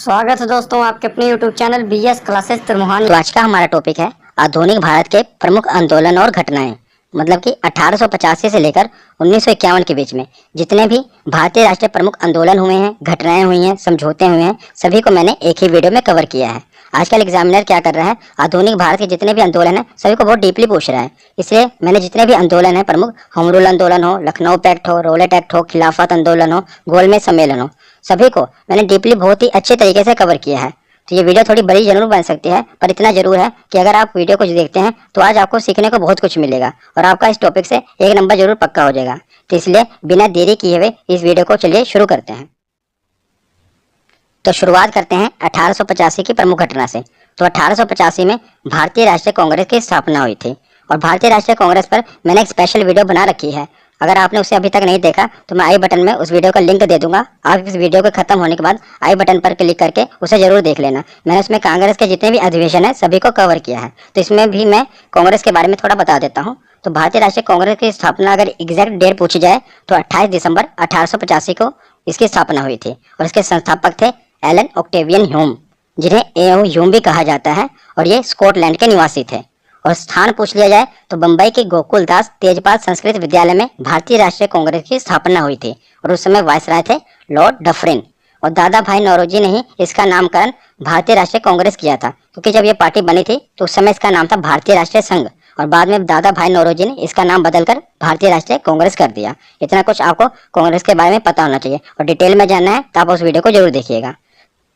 स्वागत है दोस्तों आपके अपने YouTube channel BS classes Trimohani. तो आज का हमारा टॉपिक है आधुनिक भारत के प्रमुख आंदोलन और घटनाएं। मतलब कि 1885 से लेकर 1951 के बीच में जितने भी भारतीय राष्ट्रीय प्रमुख आंदोलन हुए हैं, घटनाएं हुई हैं, समझौते हुए हैं, सभी को मैंने एक ही वीडियो में कवर किया है। आजकल एग्जामिनर क्या कर रहा है, आधुनिक भारत के जितने भी आंदोलन हैं सभी को बहुत डीपली पूछ रहा है। इसलिए मैंने जितने भी आंदोलन हैं प्रमुख, होम रूल आंदोलन हो, लखनऊ पैक्ट हो, रोलेट एक्ट हो, खिलाफत आंदोलन हो, गोलमेज सम्मेलन हो, सभी को मैंने डीपली बहुत ही अच्छे तरीके से कवर किया है। तो ये वीडियो थोड़ी बड़ी जरूर बन सकती है, पर इतना जरूर है कि अगर आप वीडियो को देखते हैं तो आज आपको सीखने को बहुत कुछ मिलेगा और आपका इस टॉपिक से एक नंबर जरूर पक्का हो जाएगा। तो इसलिए बिना देरी किए हुए इस वीडियो को चलिए शुरू करते हैं। तो शुरुआत करते हैं 1885 की प्रमुख घटना से। तो 1885 में भारतीय राष्ट्रीय कांग्रेस की स्थापना हुई थी और भारतीय राष्ट्रीय कांग्रेस पर मैंने एक स्पेशल वीडियो बना रखी है। अगर आपने उसे अभी तक नहीं देखा तो मैं आई बटन में उस वीडियो का लिंक दे दूंगा। आप इस वीडियो के खत्म होने के बाद आई बटन पर क्लिक करके उसे जरूर देख लेना। मैंने उसमें कांग्रेस के जितने भी अधिवेशन है सभी को कवर किया है, तो इसमें भी मैं कांग्रेस के बारे में थोड़ा बता देता हूँ। तो भारतीय राष्ट्रीय कांग्रेस की स्थापना अगर एग्जैक्ट डेट पूछी जाए तो 28 दिसंबर 1885 को इसकी स्थापना हुई थी और इसके संस्थापक थे एलन ऑक्टेवियन ह्यूम, जिन्हें ए.ओ. ह्यूम भी कहा जाता है, और ये स्कॉटलैंड के निवासी थे। और स्थान पूछ लिया जाए तो बंबई के गोकुलदास तेजपाल संस्कृत विद्यालय में भारतीय राष्ट्रीय कांग्रेस की स्थापना हुई थी और उस समय वायसराय थे लॉर्ड डफरिन। और दादा भाई नौरोजी ने ही इसका नामकरण भारतीय राष्ट्रीय कांग्रेस किया था, क्योंकि जब ये पार्टी बनी थी तो उस समय इसका नाम था भारतीय राष्ट्रीय संघ और बाद में दादा भाई नौरोजी ने इसका नाम बदलकर भारतीय राष्ट्रीय कांग्रेस कर दिया। इतना कुछ आपको कांग्रेस के बारे में पता होना चाहिए और डिटेल में जानना है तो आप उस वीडियो को जरूर देखिएगा।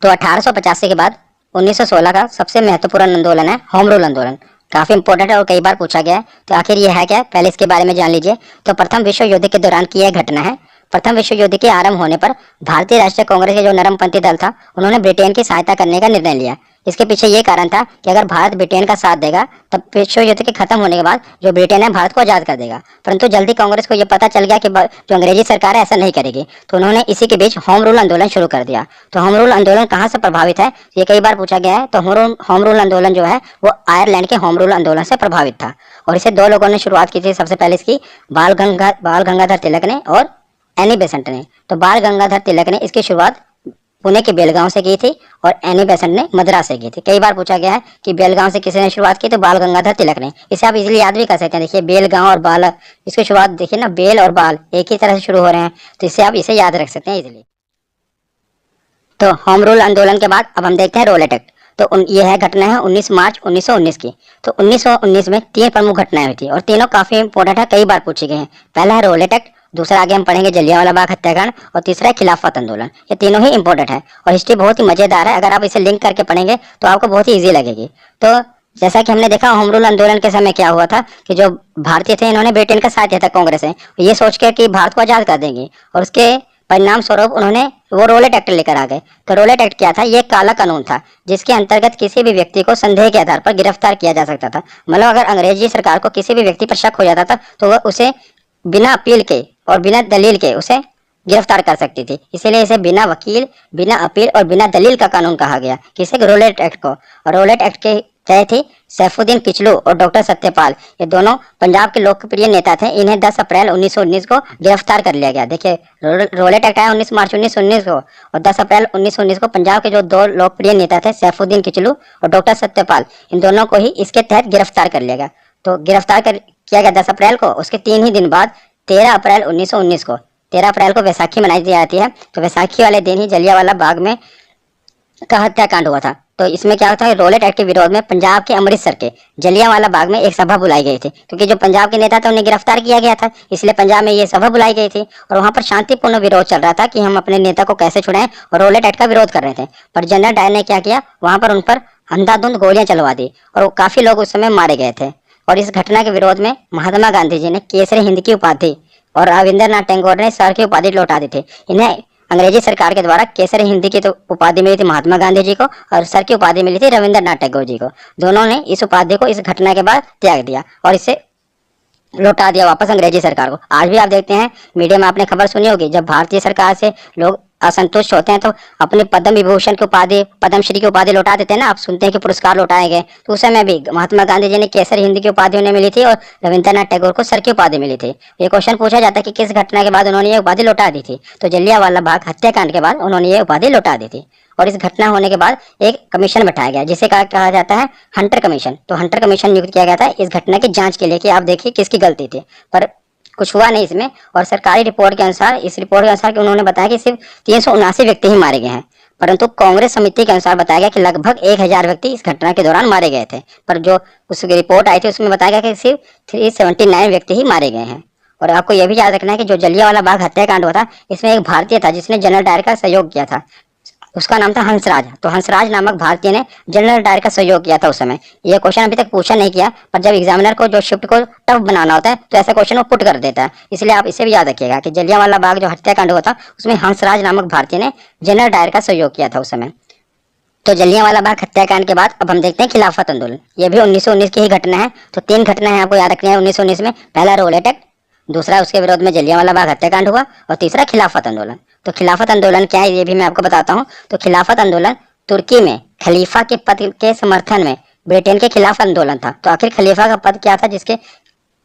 तो 1885 के बाद 1916 का सबसे महत्वपूर्ण आंदोलन है होम रूल आंदोलन। काफी इंपॉर्टेंट है और कई बार पूछा गया है, तो आखिर ये है क्या, पहले इसके बारे में जान लीजिए। तो प्रथम विश्व युद्ध के दौरान की यह घटना है। प्रथम विश्व युद्ध के आरंभ होने पर भारतीय राष्ट्रीय कांग्रेस के जो नरमपंथी दल था उन्होंने ब्रिटेन की सहायता करने का निर्णय लिया। इसके पीछे ये कारण था कि अगर भारत ब्रिटेन का साथ देगा तब विश्व युद्ध के खत्म होने के बाद जो ब्रिटेन है भारत को आजाद कर देगा। परंतु जल्दी कांग्रेस को यह पता चल गया कि जो अंग्रेजी सरकार है ऐसा नहीं करेगी, तो उन्होंने इसी के बीच होम रूल आंदोलन शुरू कर दिया। तो होम रूल आंदोलन कहाँ से प्रभावित है, ये कई बार पूछा गया है। तो होम रूल आंदोलन जो है वो आयरलैंड के होम रूल आंदोलन से प्रभावित था और इसे दो लोगों ने शुरुआत की थी। सबसे पहले इसकी बाल गंगाधर तिलक ने और एनी बेसेंट ने। तो बाल गंगाधर तिलक ने इसकी शुरुआत पुणे के बेलगांव से की थी और एनी बेसेंट ने मद्रास से की थी। कई बार पूछा गया है कि बेलगांव से किसने शुरुआत की, तो बाल गंगाधर तिलक ने। इसे आप इजीली याद भी कर सकते हैं। देखिए बेलगांव और बाल, इसकी शुरुआत देखिए ना, बेल और बाल एक ही तरह से शुरू हो रहे हैं, तो इससे आप इसे याद रख सकते हैं इजीली। तो होम रूल आंदोलन के बाद अब हम देखते हैं रोलेट एक्ट। तो यह है घटना है 19 मार्च 1919 की। तो 1919 में तीन प्रमुख घटनाएं हुई थी और तीनों काफी इंपॉर्टेंट है, कई बार पूछी गई हैं। पहला है रोलेट एक्ट, दूसरा आगे हम पढ़ेंगे जलियांवाला बाग हत्याकांड और तीसरा है खिलाफत आंदोलन। ये तीनों ही इंपॉर्टेंट है और हिस्ट्री बहुत ही मजेदार है। अगर आप इसे लिंक करके पढ़ेंगे तो आपको बहुत ही ईजी लगेगी। तो जैसा कि हमने देखा होम रूल आंदोलन के समय क्या हुआ था कि जो भारतीय थे इन्होंने ब्रिटेन का साथ दिया था कांग्रेस ने, ये सोच के कि भारत को आजाद कर देंगे, और उसके परिणाम स्वरूप उन्होंने वो रोलेट एक्ट लेकर आ गए। तो रोलेट एक्ट क्या था, ये काला कानून था जिसके अंतर्गत किसी भी व्यक्ति को संदेह के आधार पर गिरफ्तार किया जा सकता था। मतलब अगर अंग्रेजी सरकार को किसी भी व्यक्ति पर शक हो जाता था तो वह उसे बिना अपील के और बिना दलील के उसे गिरफ्तार कर सकती थी। इसीलिए इसे बिना वकील, बिना अपील और बिना दलील का कानून कहा गया, किसे, रोलेट एक्ट को। और रोलेट एक्ट के तहत थी सैफुद्दीन किचलू और डॉक्टर सत्यपाल, ये दोनों पंजाब के लोकप्रिय नेता थे। इन्हें 10 अप्रैल 1919 को गिरफ्तार कर लिया गया। देखिए रोलेट एक्ट आया 19 मार्च 1919 को और 10 अप्रैल 1919 को पंजाब के जो दो लोकप्रिय नेता थे सैफुद्दीन किचलू और डॉक्टर सत्यपाल, इन दोनों को ही इसके तहत गिरफ्तार कर लिया गया। तो गिरफ्तार किया गया 10 अप्रैल को। उसके 3 ही दिन बाद 13 अप्रैल 1919 को, 13 अप्रैल को वैसाखी मनाई जाती है। तो वैसाखी वाले दिन ही जलियांवाला बाग में का हत्याकांड हुआ था। तो इसमें क्या होता है, रोलेट एक्ट के विरोध में पंजाब के अमृतसर के जलियांवाला बाग में एक सभा बुलाई गई थी, क्योंकि जो पंजाब के नेता थे उन्हें गिरफ्तार किया गया था, इसलिए पंजाब में ये सभा बुलाई गई थी और वहां पर शांतिपूर्ण विरोध चल रहा था कि हम अपने नेता को कैसे छुड़ाएं, और रोलेट एक्ट का विरोध कर रहे थे। पर जनरल डायर ने क्या किया, वहां पर उन पर अंधाधुंध गोलियां चलवा दी और काफी लोग उस समय मारे गए थे। और इस घटना के विरोध में महात्मा गांधी जी ने केसरी हिंद की उपाधि और रविंद्रनाथ टैगोर ने सर की उपाधि लौटा दी थी। इन्हें अंग्रेजी सरकार के द्वारा केसरी हिंद की तो उपाधि मिली थी महात्मा गांधी जी को और सर की उपाधि मिली थी रविंद्रनाथ टैगोर जी को। दोनों ने इस उपाधि को इस घटना के बाद त्याग दिया और इसे लौटा दिया वापस अंग्रेजी सरकार को। आज भी आप देखते हैं मीडिया में आपने खबर सुनी होगी, जब भारतीय सरकार से लोग असंतुष्ट होते हैं तो अपने पद्म विभूषण की उपाधि, पद्मश्री की उपाधि लौटा देते हैं ना। आप सुनते हैं कि पुरस्कार लौटाए गए, तो उस समय भी महात्मा गांधी जी ने केसर हिंद की उपाधि उन्हें मिली थी और रविंद्रनाथ टैगोर को सर की उपाधि मिली थी। ये क्वेश्चन पूछा जाता है कि किस घटना के बाद उन्होंने ये उपाधि लौटा दी थी, तो जलियांवाला बाग हत्याकांड के बाद उन्होंने ये उपाधि लौटा दी थी। और इस घटना होने के बाद एक कमीशन बैठाया गया जिसे कहा जाता है हंटर कमीशन। तो हंटर कमीशन नियुक्त किया गया था इस घटना की जांच के लिए कि आप देखिए किसकी गलती थी, पर कुछ हुआ नहीं इसमें। और सरकारी रिपोर्ट के अनुसार, इस रिपोर्ट के अनुसार कि उन्होंने बताया कि सिर्फ 379 व्यक्ति ही मारे गए हैं, परंतु कांग्रेस समिति के अनुसार बताया गया कि लगभग 1000 व्यक्ति इस घटना के दौरान मारे गए थे। पर जो उस रिपोर्ट आई थी उसमें बताया गया कि सिर्फ 379 व्यक्ति ही मारे गए हैं। और आपको यह भी याद रखना है कि जो जलियांवाला बाग हत्याकांड हुआ था इसमें एक भारतीय था जिसने जनरल डायर का सहयोग किया था, उसका नाम था हंसराज। तो हंसराज नामक भारतीय ने जनरल डायर का सहयोग किया था उस समय। यह क्वेश्चन अभी तक पूछा नहीं किया, पर जब एग्जामिनर को जो शिफ्ट को टफ बनाना होता है तो ऐसा क्वेश्चन वो पुट कर देता है। इसलिए आप इसे भी याद रखिएगा कि जलियांवाला बाग जो हत्याकांड हुआ था उसमें हंसराज नामक भारतीय ने जनरल डायर का सहयोग किया था उस समय। तो जलियांवाला बाग हत्याकांड के बाद अब हम देखते हैं खिलाफत आंदोलन। यह भी 1919 की ही घटना है। तो 3 घटना है आपको याद रखनी है 1919 में। पहला रोलेट एक्ट, दूसरा उसके विरोध में जलियांवाला बाग हत्याकांड हुआ, और तीसरा खिलाफत आंदोलन। तो खिलाफत आंदोलन क्या है ये भी मैं आपको बताता हूँ। तो खिलाफत आंदोलन तुर्की में खलीफा के पद के समर्थन में ब्रिटेन के खिलाफ आंदोलन था। तो आखिर खलीफा का पद क्या था जिसके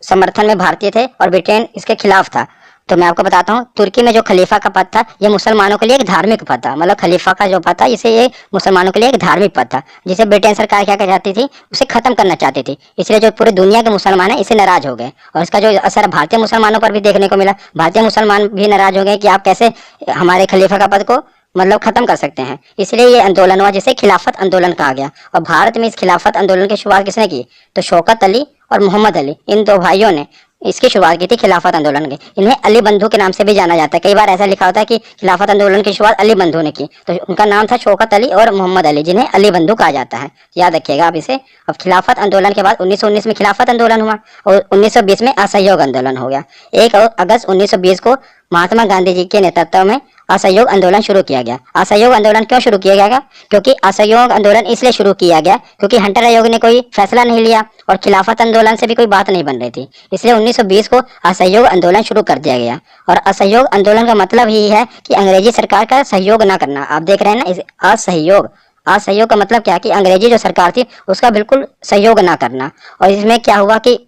समर्थन में भारतीय थे और ब्रिटेन इसके खिलाफ था? तो मैं आपको बताता हूँ, तुर्की में जो खलीफा का पद था यह मुसलमानों के लिए एक धार्मिक पद था। मतलब खलीफा का जो पद था इसे ये मुसलमानों के लिए एक धार्मिक पद था, जिसे ब्रिटेन सरकार क्या कर चाहती थी, उसे खत्म करना चाहती थी। इसलिए जो पूरी दुनिया के मुसलमान है इसे नाराज हो गए, और इसका जो असर भारतीय मुसलमानों पर भी देखने को मिला। भारतीय मुसलमान भी नाराज हो गए कि आप कैसे हमारे खलीफा का पद को मतलब खत्म कर सकते हैं। इसलिए ये आंदोलन हुआ जिसे खिलाफत आंदोलन कहा गया। और भारत में इस खिलाफत आंदोलन की शुरुआत किसने की? तो शौकत अली और मोहम्मद अली, इन 2 भाइयों ने इसकी शुरुआत की थी खिलाफत आंदोलन की। इन्हें अली बंधु के नाम से भी जाना जाता है। कई बार ऐसा लिखा होता है कि खिलाफत आंदोलन की शुरुआत अली बंधु ने की, तो उनका नाम था शौकत अली और मोहम्मद अली, जिन्हें अली बंधु कहा जाता है। याद रखिएगा आप इसे। अब खिलाफत आंदोलन के बाद 1919 में खिलाफत आंदोलन हुआ और 1920 में असहयोग आंदोलन हो गया। 1 अगस्त 1920 को महात्मा गांधी जी के नेतृत्व में असहयोग आंदोलन शुरू किया गया। असहयोग आंदोलन क्यों शुरू किया गया? क्योंकि असहयोग आंदोलन इसलिए शुरू किया गया क्योंकि हंटर आयोग ने कोई फैसला नहीं लिया और खिलाफत आंदोलन से भी कोई बात नहीं बन रही थी। इसलिए 1920 को असहयोग आंदोलन शुरू कर दिया गया। और असहयोग आंदोलन का मतलब ही है कि अंग्रेजी सरकार का सहयोग ना करना। आप देख रहे हैं ना, इस असहयोग, असहयोग का मतलब क्या कि अंग्रेजी जो सरकार थी उसका बिल्कुल सहयोग ना करना। और इसमें क्या हुआ कि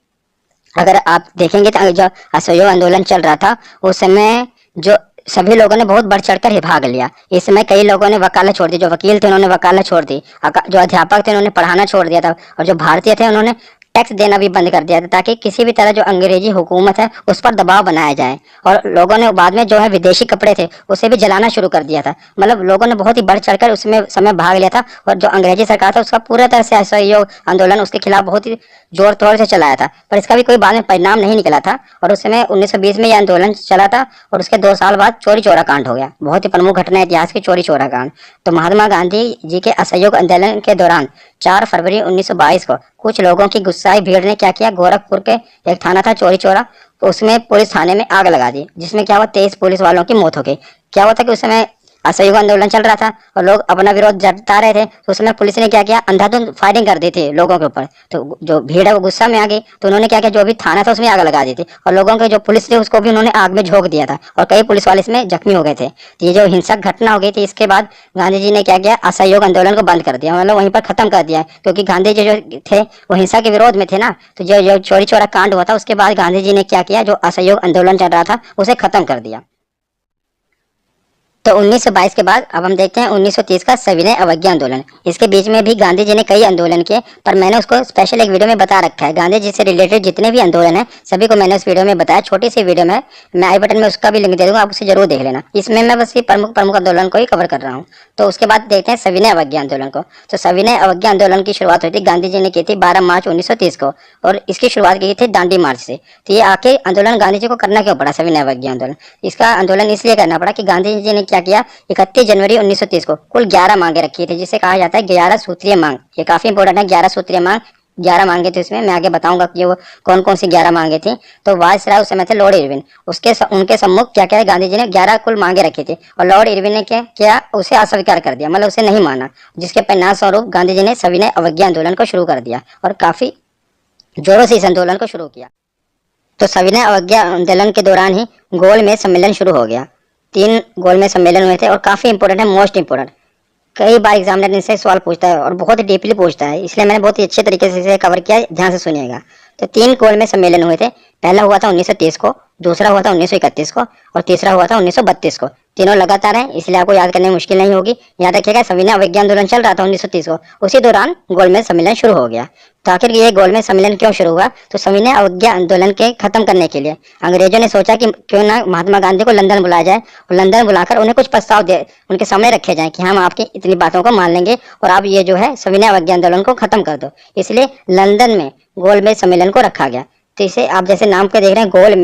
अगर आप देखेंगे तो जो असहयोग आंदोलन चल रहा था उस समय जो सभी लोगों ने बहुत बढ़ चढ़कर ही भाग लिया। इस समय कई लोगों ने वकालत छोड़ दी, जो वकील थे उन्होंने वकालत छोड़ दी, जो अध्यापक थे उन्होंने पढ़ाना छोड़ दिया था, और जो भारतीय थे उन्होंने टैक्स देना भी बंद कर दिया था ताकि किसी भी तरह जो अंग्रेजी हुकूमत है उस पर दबाव बनाया जाए। और लोगों ने बाद में जो है विदेशी कपड़े थे उसे भी जलाना शुरू कर दिया था। मतलब लोगों ने बहुत ही बढ़ चढ़कर उसमें समय भाग लिया था, और जो अंग्रेजी सरकार था उसका पूरा तरह से असहयोग आंदोलन उसके खिलाफ बहुत ही जोर तोड़ से चलाया था, पर इसका भी कोई बाद में परिणाम नहीं निकला था। और उस समय 1920 में यह आंदोलन चला था और उसके 2 साल बाद चोरी चोरा कांड हो गया। बहुत ही प्रमुख घटना इतिहास की चोरी चोरा कांड। तो महात्मा गांधी जी के असहयोग आंदोलन के दौरान 4 फरवरी 1922 को कुछ लोगों की गुस्साई भीड़ ने क्या किया, गोरखपुर के एक थाना था चोरी चोरा, तो उसमें पुलिस थाने में आग लगा दी, जिसमें क्या हुआ 23 पुलिस वालों की मौत हो गई। क्या हुआ था कि उस समय असहयोग आंदोलन चल रहा था और लोग अपना विरोध जता रहे थे, तो उसमें पुलिस ने क्या किया, अंधाधुंध फायरिंग कर दी थी लोगों के ऊपर। तो जो भीड़ है वो गुस्सा में आ गई, तो उन्होंने क्या किया, जो भी थाना था उसमें आग लगा दी थी, और लोगों के जो पुलिस थे उसको भी उन्होंने आग में झोंक दिया था, और कई पुलिस वाले इसमें जख्मी हो गए थे। तो ये जो हिंसक घटना हो गई थी, इसके बाद गांधी जी ने क्या किया, असहयोग आंदोलन को बंद कर दिया, मतलब वहीं पर खत्म कर दिया, क्योंकि गांधी जी जो थे वो हिंसा के विरोध में थे ना। तो जो चोरी चोरा कांड हुआ था उसके बाद गांधी जी ने क्या किया, जो असहयोग आंदोलन चल रहा था उसे खत्म कर दिया। तो 1922 के बाद अब हम देखते हैं 1930 का सविनय अवज्ञा आंदोलन। इसके बीच में भी गांधी जी ने कई आंदोलन किए, पर मैंने उसको स्पेशल एक वीडियो में बता रखा है। गांधी जी से रिलेटेड जितने भी आंदोलन है सभी को मैंने उस वीडियो में बताया, छोटी सी वीडियो में, मैं आई बटन में उसका भी लिंक दे दूंगा, आप उसे जरूर देख लेना। इसमें मैं बस ये प्रमुख आंदोलन को ही कवर कर रहा हूँ। तो उसके बाद देखते हैं सविनय अवज्ञा आंदोलन को। तो सविनय अवज्ञा आंदोलन की शुरुआत हुई थी, गांधी जी ने की थी 12 मार्च 1930 को, और इसकी शुरुआत की थी दांडी मार्च से। तो ये आखिर आंदोलन गांधी जी को करना क्यों पड़ा, सविनय अवज्ञा आंदोलन? इसका आंदोलन इसलिए करना पड़ा कि गांधी जी ने क्या किया, 31 जनवरी 1930 को कुल 11 मांगे रखी थी, जिसे कहा जाता है 11 सूत्रीय मांग। ये काफी इंपॉर्टेंट है, 11 सूत्रीय मांग, 11 मांगे थे इसमें। मैं आगे बताऊंगा कि वो कौन कौन सी 11 मांगे थी। तो वायसराय उस समय थे लॉर्ड इरविन, उनके सम्मुख क्या क्या गांधी जी ने 11 कुल मांगे रखी थी, और लॉर्ड इरविन ने क्या किया, उसे अस्वीकार कर दिया, मतलब उसे नहीं माना, जिसके परिणाम स्वरूप गांधी जी ने सविनय अवज्ञा आंदोलन को शुरू कर दिया और काफी जोरों से इस आंदोलन को शुरू किया। तो सविनय अवज्ञा आंदोलन के दौरान ही गोल में सम्मेलन शुरू हो गया। 3 गोलमेज सम्मेलन हुए थे और काफ़ी इंपॉर्टेंट है, मोस्ट इंपॉर्टेंट। कई बार एग्जामिनर इनसे सवाल पूछता है और बहुत ही डीपली पूछता है, इसलिए मैंने बहुत ही अच्छे तरीके से इसे कवर किया, ध्यान से सुनिएगा। तो 3 गोलमेज सम्मेलन हुए थे। पहला हुआ था 1930 को, दूसरा हुआ था 1931 को और तीसरा हुआ था 1932 को। तीनों लगातार हैं, इसलिए आपको याद करने में मुश्किल नहीं होगी। याद रखिएगा, सविनय अवज्ञा आंदोलन चल रहा था 1930 को, उसी दौरान गोलमेज सम्मेलन शुरू हो गया। तो आखिर ये गोलमेज सम्मेलन क्यों शुरू हुआ? तो सविनय अवज्ञा आंदोलन के खत्म करने के लिए अंग्रेजों ने सोचा कि क्यों ना महात्मा गांधी को लंदन बुलाया जाए और लंदन बुलाकर उन्हें कुछ प्रस्ताव दे उनके सामने रखे जाएं कि हम आपकी इतनी बातों को मान लेंगे और आप ये जो है सविनय अवज्ञा आंदोलन को खत्म कर दो। इसलिए लंदन में गोलमेज सम्मेलन को रखा गया। तो इसे आप जैसे नाम पे देख रहे हैं गोल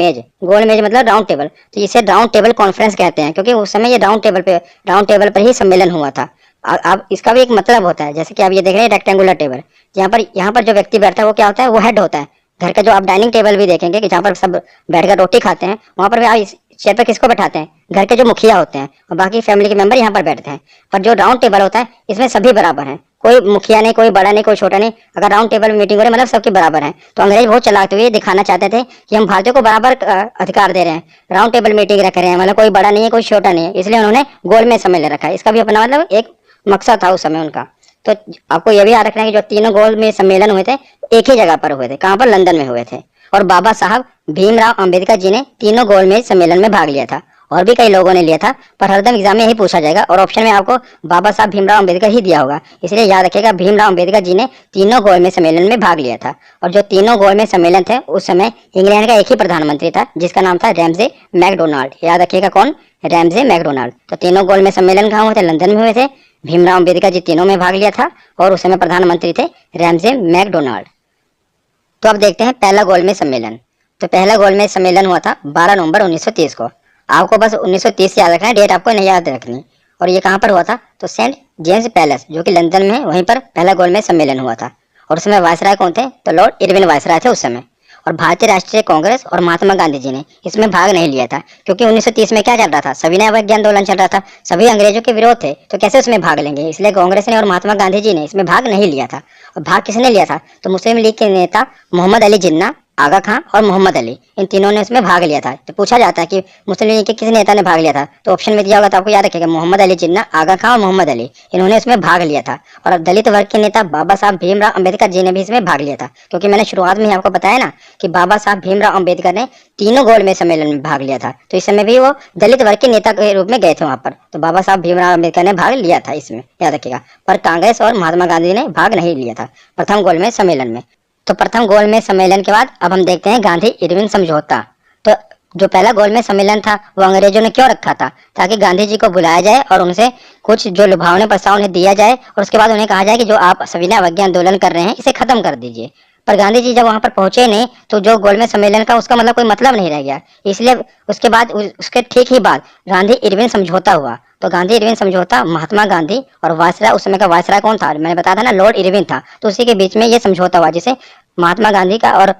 मेज मतलब राउंड टेबल, तो इसे राउंड टेबल कॉन्फ्रेंस कहते हैं, क्योंकि उस समय ये राउंड टेबल पर ही सम्मेलन हुआ था। अब इसका भी एक मतलब होता है, जैसे कि आप ये देख रहे हैं रेक्टेंगुलर टेबल, यहाँ पर जो व्यक्ति बैठता है वो क्या होता है, वो हेड होता है। घर का जो आप डाइनिंग टेबल भी देखेंगे कि जहाँ पर सब बैठकर रोटी खाते हैं, वहाँ पर भी आप इस चेयर पर किसको बैठाते हैं? घर के जो मुखिया होते हैं और बाकी फैमिली के मेंबर यहाँ पर बैठते हैं। पर जो राउंड टेबल होता है इसमें सभी बराबर हैं, कोई मुखिया नहीं, कोई बड़ा नहीं, कोई छोटा नहीं। अगर राउंड टेबल में मीटिंग हो रही है मतलब सबके बराबर है। तो अंग्रेज बहुत चलाते हुए दिखाना चाहते थे कि हम भारतीयों को बराबर अधिकार दे रहे हैं, राउंड टेबल मीटिंग रख रहे हैं, मतलब कोई बड़ा नहीं है कोई छोटा नहीं है, इसलिए उन्होंने गोल में सम्मेलन रखा है। इसका भी अपना मतलब एक मकसद था उस समय उनका। तो आपको यह भी याद रखना है कि जो तीनों गोल में सम्मेलन हुए थे एक ही जगह पर हुए थे। कहाँ पर? लंदन में हुए थे। और बाबा साहब भीमराव अंबेडकर जी ने तीनों गोल में सम्मेलन में भाग लिया था, और भी कई लोगों ने लिया था, पर हरदम एग्जाम में यही पूछा जाएगा और ऑप्शन में आपको बाबा साहब भीमराव अंबेडकर ही दिया होगा, इसलिए याद रखिएगा भीमराव अंबेडकर जी ने तीनों गोल में सम्मेलन में भाग लिया था। और जो तीनों गोल में सम्मेलन थे उस समय इंग्लैंड का एक ही प्रधानमंत्री था जिसका नाम था रैमजे मैकडोनाल्ड। याद रखिएगा कौन? Ramsay MacDonald. तो तीनों गोल में सम्मेलन कहाँ हुए थे? लंदन में हुए थे। भीमराव अंबेडकर जी तीनों में भाग लिया था और उस समय प्रधानमंत्री थे रैमजे मैकडोनाल्ड। तो अब देखते हैं पहला गोलमेज सम्मेलन। तो पहला गोलमेज सम्मेलन हुआ था 12 नवंबर 1930 को। आपको बस 1930 याद रखना है, डेट आपको नहीं याद रखनी। और ये कहाँ पर हुआ था? तो सेंट जेम्स पैलेस जो कि लंदन में है, वहीं पर पहला गोलमेज सम्मेलन हुआ था। और उसमें वायसराय कौन थे? तो लॉर्ड इरविन वायसराय थे उस समय। और भारतीय राष्ट्रीय कांग्रेस और महात्मा गांधी जी ने इसमें भाग नहीं लिया था, क्योंकि 1930 में क्या चल रहा था? सविनय अवज्ञा आंदोलन चल रहा था, सभी अंग्रेजों के विरोध थे, तो कैसे उसमें भाग लेंगे? इसलिए कांग्रेस ने और महात्मा गांधी जी ने इसमें भाग नहीं लिया था। और भाग किसने लिया था? तो मुस्लिम लीग के नेता मोहम्मद अली जिन्ना, आगा खां और मोहम्मद अली, इन तीनों ने इसमें भाग लिया था। तो पूछा जाता है कि मुस्लिम लीग के किस नेता ने भाग लिया था, तो ऑप्शन में दिया होगा, तो आपको याद रखिएगा मोहम्मद अली जिन्ना, आगा खां और मोहम्मद अली, इन्होंने इसमें भाग लिया था। और अब दलित वर्ग के नेता बाबा साहब भीमराव अंबेडकर जी ने भी इसमें भाग लिया था, क्योंकि मैंने शुरुआत में ही आपको बताया ना कि बाबा साहब भीमराव अंबेडकर ने तीनों गोल में सम्मेलन में भाग लिया था, तो इस समय भी वो दलित वर्ग के नेता के रूप में गए थे वहां पर। तो बाबा साहब भीमराव अंबेडकर ने भाग लिया था इसमें, याद रखिएगा। पर कांग्रेस और महात्मा गांधी ने भाग नहीं लिया था प्रथम गोल में सम्मेलन में। तो प्रथम गोल में सम्मेलन के बाद अब हम देखते हैं गांधी इरविन समझौता। तो जो पहला गोल में सम्मेलन था वो अंग्रेजों ने क्यों रखा था? ताकि गांधी जी को बुलाया जाए और उनसे कुछ जो लुभावने प्रस्ताव उन्हें दिया जाए और उसके बाद उन्हें कहा जाए कि जो आप सविनय अवज्ञा आंदोलन कर रहे हैं इसे खत्म कर दीजिए। पर गांधी जी जब वहां पर पहुंचे नहीं, तो जो गोल में सम्मेलन का उसका मतलब कोई मतलब नहीं रह गया। इसलिए उसके बाद उसके ठीक ही बाद गांधी इरविन समझौता हुआ। तो गांधी इरविन समझौता महात्मा गांधी और वायसराय, उस समय का वायसराय कौन था? मैंने बताया था ना, लॉर्ड इरविन था। तो उसी के बीच में ये समझौता हुआ, जिसे महात्मा गांधी का और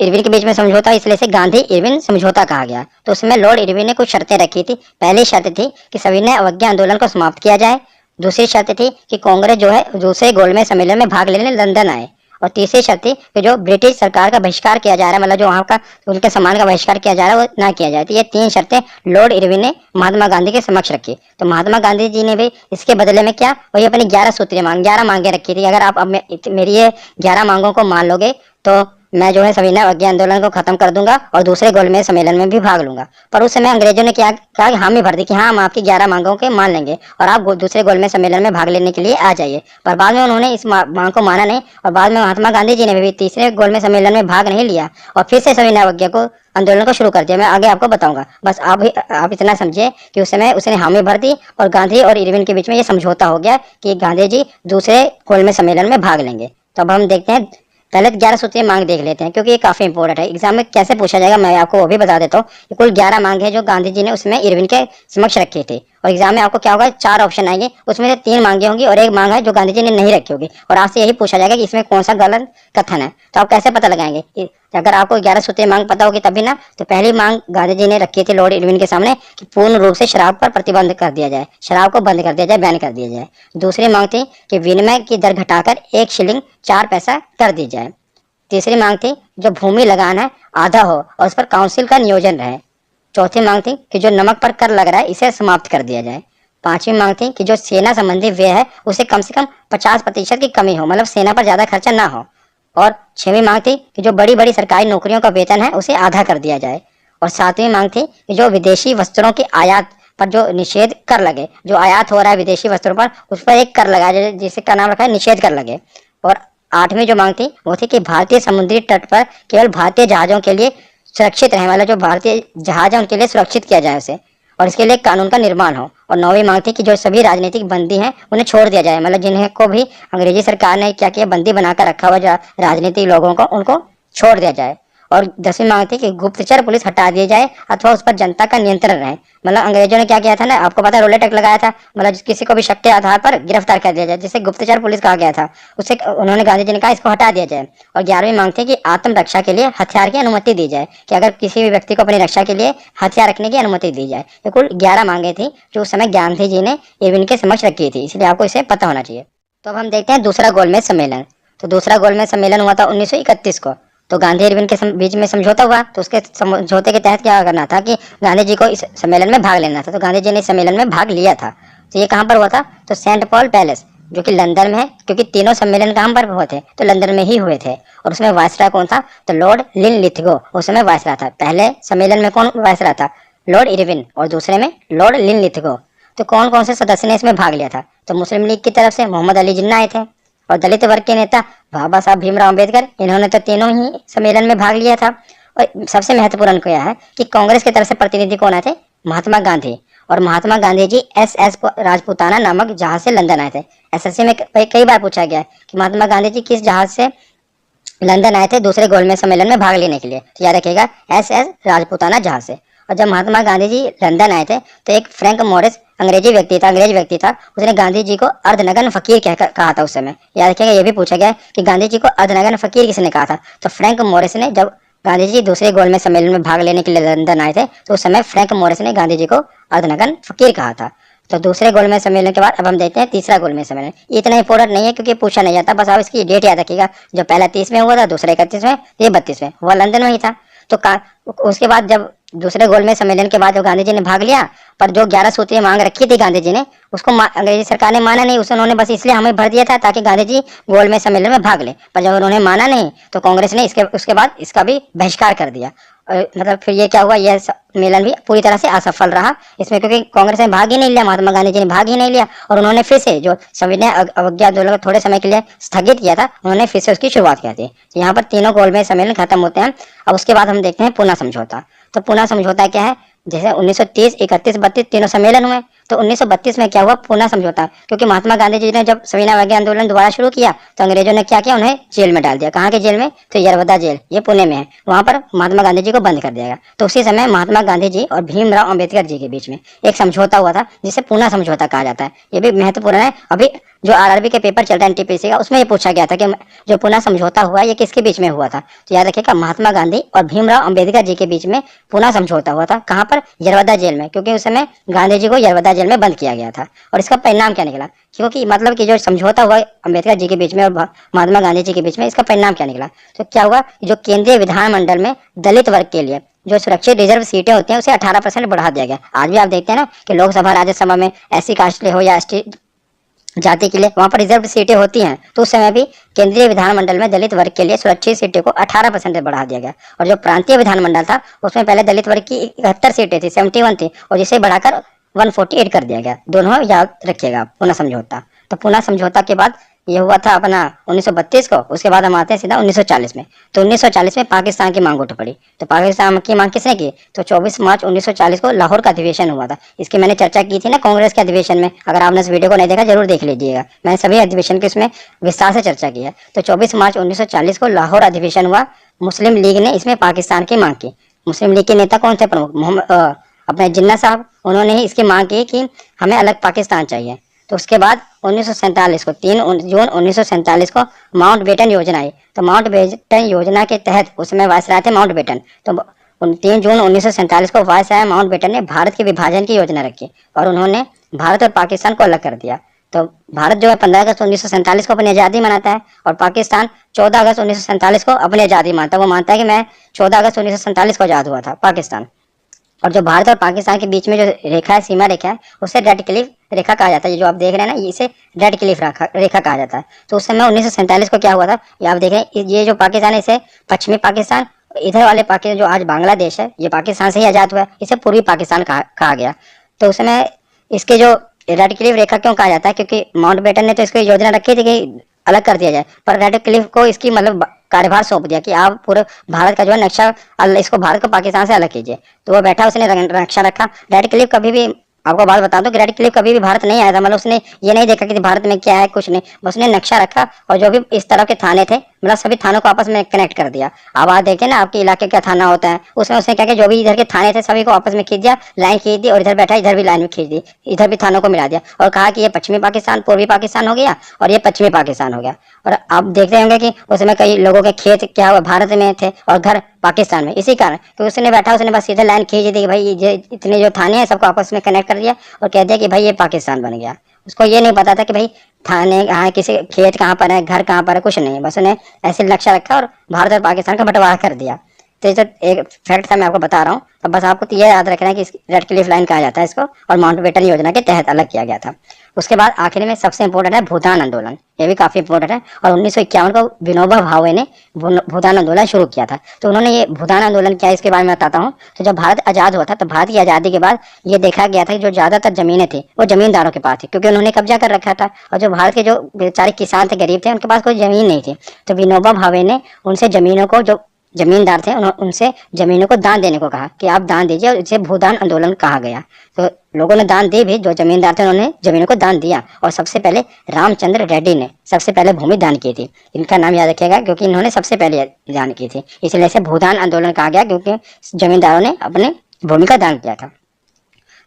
इरविन के बीच में समझौता, इसलिए से गांधी इरविन समझौता कहा गया। तो उसमें लॉर्ड इरविन ने कुछ शर्तें रखी थी। पहली शर्त थी कि सविनय अवज्ञा आंदोलन को समाप्त किया जाए। दूसरी शर्त थी कि कांग्रेस जो है दूसरे गोलमेज सम्मेलन में भाग लेने लंदन आए। और तीसरी शर्त थी कि जो ब्रिटिश सरकार का बहिष्कार किया जा रहा है, मतलब जो वहाँ का उनके सामान का बहिष्कार किया जा रहा है, वो ना किया जाए। तो ये 3 शर्तें लॉर्ड इरविन ने महात्मा गांधी के समक्ष रखी। तो महात्मा गांधी जी ने भी इसके बदले में क्या, वही अपनी 11 सूत्रीय मांग, 11 मांगे रखी थी। अगर आप अब मेरी ये 11 मांगों को मान लोगे तो मैं जो है सविनय अवज्ञा आंदोलन को खत्म कर दूंगा और दूसरे गोलमेज सम्मेलन में भी भाग लूंगा। पर उस समय अंग्रेजों ने क्या कहा कि हामी भर दी कि हाँ, हम आपकी 11 मांगों के मान लेंगे और आप दूसरे गोलमेज सम्मेलन में भाग लेने के लिए आ जाइए। पर बाद में उन्होंने इस मांग को माना नहीं और बाद में महात्मा गांधी जी ने भी तीसरे गोलमेज सम्मेलन में भाग नहीं लिया और फिर से सविनय अवज्ञा को आंदोलन को शुरू कर दिया। मैं आगे आपको बताऊंगा, बस आप इतना समझिए कि उस समय उसने हामी भर दी और गांधी और इरविन के बीच में ये समझौता हो गया कि गांधी जी दूसरे गोलमेज सम्मेलन में भाग लेंगे। तो अब हम देखते हैं, पहले 11 सूत्रीय मांग देख लेते हैं, क्योंकि ये काफी इंपॉर्टेंट है। एग्जाम में कैसे पूछा जाएगा मैं आपको वो भी बता देता हूँ। कुल 11 मांग है जो गांधी जी ने उसमें इरविन के समक्ष रखी थी। और एग्जाम में आपको क्या होगा, 4 ऑप्शन आएंगे, उसमें से 3 मांगे होंगी और एक मांग है जो गांधी जी ने नहीं रखी होगी। और आपसे यही पूछा जाएगा कि इसमें कौन सा गलत कथन है। तो आप कैसे पता लगाएंगे? अगर आपको 11 सूत्रीय मांग पता होगी तभी ना। तो पहली मांग गांधी जी ने रखी थी लॉर्ड इरविन के सामने कि पूर्ण रूप से शराब पर प्रतिबंध कर दिया जाए, शराब को बंद कर दिया जाए, बैन कर दिया जाए। दूसरी मांग थी कि विनिमय की दर घटाकर 1 शिलिंग 4 पैसा कर दी जाए। तीसरी मांग थी जो भूमि लगान है आधा हो और उस पर काउंसिल का नियोजन रहे। चौथी मांग थी कि जो नमक पर कर लग रहा है इसे समाप्त कर दिया जाए। पांचवी मांग थी कि जो सेना संबंधी व्यय है उसे कम से कम 50% की कमी हो, मतलब सेना पर ज्यादा खर्चा ना हो। और छठवीं मांग थी कि जो बड़ी बड़ी सरकारी नौकरियों का वेतन है उसे आधा कर दिया जाए। और सातवीं मांग थी कि जो विदेशी वस्त्रों के आयात पर जो निषेध कर लगे, जो आयात हो रहा है विदेशी वस्त्रों पर उस पर एक कर लगाया जाए, जिसका नाम रखा है निषेध कर लगे। और आठवीं जो मांग थी वो थी कि भारतीय समुद्री तट पर केवल भारतीय जहाजों के लिए सुरक्षित रहे, मतलब जो भारतीय जहाज है उनके लिए सुरक्षित किया जाए उसे, और इसके लिए कानून का निर्माण हो। और नौवीं मांग थी कि जो सभी राजनीतिक बंदी हैं उन्हें छोड़ दिया जाए, मतलब जिन्हें को भी अंग्रेजी सरकार ने क्या किया, बंदी बनाकर रखा हुआ राजनीतिक लोगों को उनको छोड़ दिया जाए। और 10वीं मांग थी कि गुप्तचर पुलिस हटा दी जाए अथवा उस पर जनता का नियंत्रण रहे। मतलब अंग्रेजों ने क्या किया था ना, आपको पता है, रोलेट एक्ट लगाया था, मतलब किसी को भी शक के आधार पर गिरफ्तार कर दिया जाए, जिसे गुप्तचर पुलिस कहा गया था। उसे उन्होंने गांधी जी ने कहा इसको हटा दिया जाए। और 11वीं मांग थी कि आत्मरक्षा के लिए हथियार की अनुमति दी जाए, कि अगर किसी भी व्यक्ति को अपनी रक्षा के लिए हथियार रखने की अनुमति दी जाए। ये कुल 11 मांगे थी जो उस समय गांधी जी ने इरविन के समक्ष रखी थी, इसलिए आपको इसे पता होना चाहिए। तो अब हम देखते हैं दूसरा गोलमेज सम्मेलन। तो दूसरा गोलमेज सम्मेलन हुआ था 1931 को। तो गांधी इरविन के बीच में समझौता हुआ। तो उसके समझौते के तहत क्या करना था कि गांधी जी को इस सम्मेलन में भाग लेना था। तो गांधी जी ने इस सम्मेलन में भाग लिया था। तो ये कहाँ पर हुआ था, तो सेंट पॉल पैलेस, जो कि लंदन में है, क्योंकि तीनों सम्मेलन कहाँ पर हुए थे, तो लंदन में ही हुए थे। और उसमें वायसराय कौन था, तो लॉर्ड लिनलिथगो उस समय वायसराय था। पहले सम्मेलन में कौन वायसराय था, लॉर्ड इरविन, और दूसरे में लॉर्ड लिनलिथगो। तो कौन कौन से सदस्य ने इसमें भाग लिया था, तो मुस्लिम लीग की तरफ से मोहम्मद अली जिन्ना आए थे, और दलित वर्ग के नेता बाबा साहब भीमराव अम्बेडकर, इन्होंने तो तीनों ही सम्मेलन में भाग लिया था। और सबसे महत्वपूर्ण क्या है कि कांग्रेस की तरफ से प्रतिनिधि कौन आए थे, महात्मा गांधी। और महात्मा गांधी जी एस राजपूताना नामक जहाज से लंदन आए थे। एसएससी में कई बार पूछा गया है कि महात्मा गांधी जी किस जहाज से लंदन आए थे दूसरे गोलमेज सम्मेलन में भाग लेने के लिए, तो याद रखिएगा एस राजपूताना जहाज से। और जब महात्मा गांधी जी लंदन आए थे तो एक फ्रैंक मॉरिस अंग्रेज व्यक्ति था, उसने गांधी जी को अर्धनग्न फकीर कहा था उस समय। याद रखिएगा, ये भी पूछा गया कि गांधी जी को अर्धनग्न फकीर किसने कहा था, तो फ्रैंक मॉरिस ने। जब गांधी जी दूसरे गोलमेज सम्मेलन में भाग लेने के लिए लंदन आए थे तो उस समय फ्रैंक मॉरिस ने गांधी जी को अर्धनग्न फकीर कहा था। तो दूसरे गोलमेज सम्मेलन के बाद अब हम देखते हैं तीसरा गोलमेज सम्मेलन। इतना इंपॉर्टेंट नहीं है क्योंकि पूछा नहीं जाता, बस आप इसकी डेट याद रखिएगा। जो पहला 30 में हुआ था, दूसरा 31 में, ये 32 में, वह लंदन में ही था। तो उसके बाद जब दूसरे गोलमेज सम्मेलन के बाद जब गांधी जी ने भाग लिया, पर जो 11 सूत्रीय मांग रखी थी गांधी जी ने, उसको अंग्रेजी सरकार ने माना नहीं। उन्होंने बस इसलिए हमें भर दिया था ताकि गांधी जी गोलमेज सम्मेलन में भाग ले, पर जब उन्होंने माना नहीं तो कांग्रेस ने उसके बाद इसका भी बहिष्कार कर दिया। मतलब फिर ये क्या हुआ, यह सम्मेलन भी पूरी तरह से असफल रहा इसमें, क्योंकि कांग्रेस ने भाग ही नहीं लिया, महात्मा गांधी जी ने भाग ही नहीं लिया। और उन्होंने फिर से जो संविधान अवज्ञा आंदोलन को थोड़े समय के लिए स्थगित किया था, उन्होंने फिर से उसकी शुरुआत की थी। तो यहाँ पर तीनों गोलमेज सम्मेलन खत्म होते हैं। अब उसके बाद हम देखते हैं पूना समझौता। तो पूना समझौता क्या है, जैसे 1930, 31, 32 तीनों सम्मेलन हुए। तो 1932 में क्या हुआ, पूना समझौता, क्योंकि महात्मा गांधी जी ने जब सविनय अवज्ञा आंदोलन दोबारा शुरू किया तो अंग्रेजों ने क्या किया, उन्हें जेल में डाल दिया। कहाँ के जेल में, तो यरवदा जेल, ये पुणे में है। वहां पर महात्मा गांधी जी को बंद कर दिया गया। तो उसी समय महात्मा गांधी जी और भीमराव अम्बेडकर जी के बीच में एक समझौता हुआ था जिसे पूना समझौता कहा जाता है। ये भी महत्वपूर्ण है। अभी जो आरआरबी के पेपर चलता है एनटीपीसी का, उसमें ये पूछा गया था कि जो पूना समझौता हुआ ये किसके बीच में हुआ था, तो याद रखिएगा महात्मा गांधी और भीमराव अम्बेडकर जी के बीच में पूना समझौता हुआ था। कहाँ पर, यरवदा जेल में, क्योंकि उस समय गांधी जी को यरवदा जेल में बंद किया गया था। और इसका परिणाम क्या निकला, क्योंकि मतलब कि जो समझौता हुआ अम्बेडकर जी के बीच में और महात्मा गांधी जी के बीच में, इसका परिणाम क्या निकला, तो क्या हुआ, जो केंद्रीय विधानमंडल में दलित वर्ग के लिए जो सुरक्षित रिजर्व सीटें होती हैं उसे 18% बढ़ा दिया गया। आज भी आप देखते हैं ना कि लोकसभा राज्यसभा में एससी कास्ट हो या एसटी जाति के लिए वहां पर रिजर्व सीटें होती हैं। तो उस समय भी केंद्रीय विधानमंडल में दलित वर्ग के लिए सुरक्षित सीटें को 18% बढ़ा दिया गया। और जो प्रांतीय विधानमंडल था उसमें पहले दलित वर्ग की 71 सीटें थी, 71 थी, और जिसे बढ़ाकर 148 कर दिया गया। दोनों याद रखिएगा पूना समझौता। तो पूना समझौता के बाद ये हुआ था अपना 1932 को। उसके बाद हम आते हैं सीधा 1940 में। तो 1940 में पाकिस्तान की मांग उठ पड़ी। तो पाकिस्तान की मांग किसने की, तो 24 मार्च 1940 को लाहौर का अधिवेशन हुआ था। इसकी मैंने चर्चा की थी ना कांग्रेस के अधिवेशन में, अगर आपने इस वीडियो को नहीं देखा जरूर देख लीजिएगा, मैंने सभी अधिवेशन की उसमें विस्तार से चर्चा की है। तो 24 मार्च 1940 को लाहौर अधिवेशन हुआ। मुस्लिम लीग ने इसमें पाकिस्तान की मांग की। मुस्लिम लीग के नेता कौन थे प्रमुख, अपने जिन्ना साहब, उन्होंने ही इसकी मांग की कि हमें अलग पाकिस्तान चाहिए। तो उसके बाद 1947 को 3 जून 1947 को माउंट बेटन योजना आई। तो माउंट बेटन योजना के तहत उसमें वायसराय थे माउंट बेटन। तो 3 जून 1947 को वायसराय माउंट बेटन ने भारत के विभाजन की योजना रखी और उन्होंने भारत और पाकिस्तान को अलग कर दिया। तो भारत जो है 15 अगस्त 1947 को अपनी आज़ादी मनाता है और पाकिस्तान 14 अगस्त 1947 को अपनी आज़ादी मानता है। वो मानता है कि मैं 14 अगस्त 1947 को आज़ाद हुआ था पाकिस्तान। और जो भारत और पाकिस्तान के बीच में जो रेखा है, सीमा रेखा है, उसे रेड क्लिफ रेखा कहा जाता है। ये जो आप देख रहे हैं ना, इसे रेड क्लिफ रेखा कहा जाता है। तो उस समय 1947 को क्या हुआ था, ये आप देख रहे हैं, ये जो पाकिस्तान है इसे पश्चिमी पाकिस्तान, इधर वाले पाकिस्तान जो आज बांग्लादेश है, ये पाकिस्तान से ही आजाद हुआ है, इसे पूर्वी पाकिस्तान कहा गया। तो उस समय इसके जो रेड क्लिफ रेखा क्यों कहा जाता है, क्योंकि माउंटबेटन ने तो इसकी योजना रखी थी कि अलग कर दिया जाए, पर रेड क्लिफ को इसकी मतलब कार्यभार सौंप दिया कि आप पूरे भारत का जो है नक्शा, इसको भारत को पाकिस्तान से अलग कीजिए। तो वो बैठा, उसने नक्शा रखा। रेड क्लिफ कभी भी, आपको बात बता दो कि रेड क्लिफ कभी भी भारत नहीं आया था, मतलब उसने ये नहीं देखा कि भारत में क्या है, कुछ नहीं, बस उसने नक्शा रखा और जो भी इस तरह के थाने थे, मतलब सभी थानों को आपस में कनेक्ट कर दिया। अब आप देखें ना, आपके इलाके का थाना होता है, उसमें उसने क्या किया, जो भी इधर के थाने थे सभी को आपस में खींच दिया, लाइन खींच दी, और इधर बैठा इधर भी लाइन में खींच दी, इधर भी थानों को मिला दिया और कहा कि ये पश्चिमी पाकिस्तान, पूर्वी पाकिस्तान हो गया और ये पश्चिमी पाकिस्तान हो गया। और आप देखते होंगे कि उसमें कई लोगों के खेत क्या हुआ, भारत में थे और घर पाकिस्तान में, इसी कारण कि उसने बैठा, उसने बस सीधे लाइन खींच दी कि भाई ये इतने जो थाने हैं सबको आपस में कनेक्ट कर दिया और कह दिया कि भाई ये पाकिस्तान बन गया। उसको ये नहीं पता था कि भाई थाने कहाँ है, किसी खेत कहाँ पर है, घर कहाँ पर है, कुछ नहीं, बस उन्हें ऐसे नक्शा रखा और भारत और पाकिस्तान का बंटवारा कर दिया। तो ये तो एक फैक्ट था, मैं आपको बता रहा हूँ। अब बस आपको तो ये याद रखना है कि रेड क्लिफ लाइन कहा जाता है इसको, और माउंटबेटन योजना के तहत अलग किया गया था। उसके बाद आखिर में सबसे इंपॉर्टेंट है भूदान आंदोलन, ये भी काफी इंपॉर्टेंट है। और 1951 को विनोबा भावे ने भूदान आंदोलन शुरू किया था। तो उन्होंने ये भूदान आंदोलन किया, इसके बारे में बताता हूँ। तो जब भारत आजाद हुआ था, तो भारत की आजादी के बाद ये देखा गया था कि जो ज्यादातर जमीनें थी वो जमींदारों के पास थी, क्योंकि उन्होंने कब्जा कर रखा था। और जो भारत के जो बेचारे किसान थे, गरीब थे, उनके पास कोई जमीन नहीं थी। तो विनोबा भावे ने उनसे जमीनों को, जो जमींदार थे, उनसे जमीनों को दान देने को कहा कि आप दान दीजिए, और इसे भूदान आंदोलन कहा गया। तो लोगों ने दान दी भी, जो जमींदार थे उन्होंने जमीनों को दान दिया। और सबसे पहले रामचंद्र रेड्डी ने सबसे पहले भूमि दान की थी। इनका नाम याद रखिएगा, क्योंकि इन्होंने सबसे पहले दान की थी, इसलिए इसे भूदान आंदोलन कहा गया, क्योंकि जमींदारों ने अपने भूमि का दान किया था।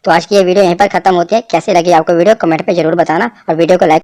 तो आज की ये वीडियो यहीं पर खत्म होती है। कैसी लगी आपको वीडियो, कमेंट पे जरूर बताना, और वीडियो को लाइक